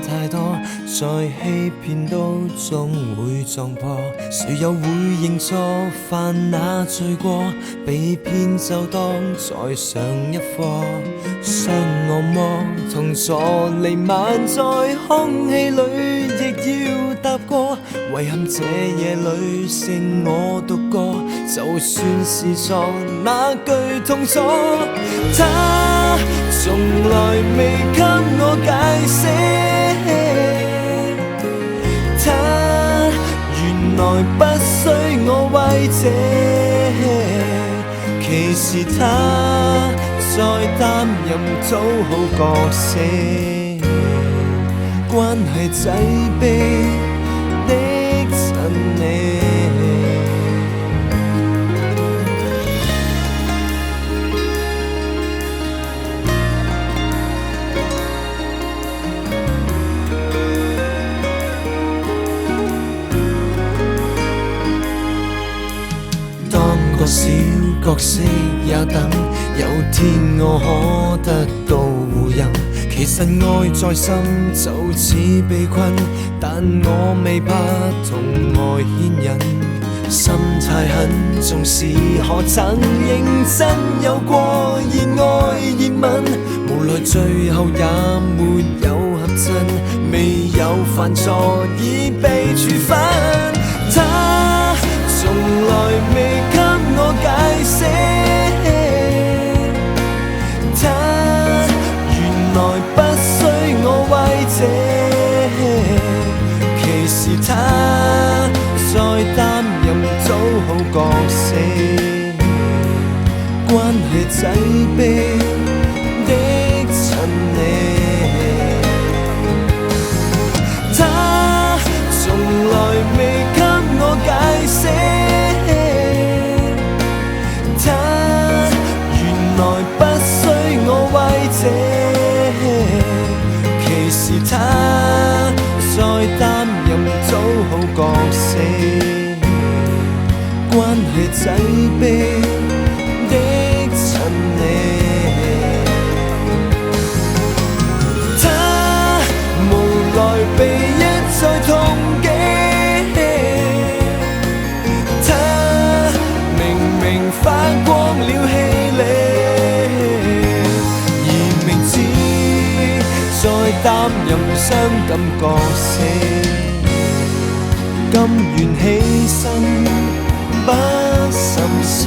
太多，再欺騙都終會撞破。誰又會認錯犯那罪過？被騙就當再上一課。相惡魔同坐離漫在空氣裏，亦要踏過。遺憾這夜裏剩我獨個，就算是錯，那句痛楚，他從來未給我解釋。他原來不需我慰藉，其實他在擔任討好角色，關係擠迫的襯你。當個小角色也等，有天我可得到護蔭。其實愛在心就似被困，但我未怕同愛牽引。心太狠，縱使可曾認真有過熱愛熱吻，無奈最後也沒有合襯，未有犯錯已被處分。他從來未給我解釋，他原來不需我慰藉，其實他在擔任討好角色，關係擠迫的襯你。他從來未給我解釋，他原來不需我慰藉，其實他在擔任討好角色，關係擠迫的襯你。他無奈被一再痛擊，他明明發光了氣力，而明知在擔任傷感角色，甘願犧牲不心死。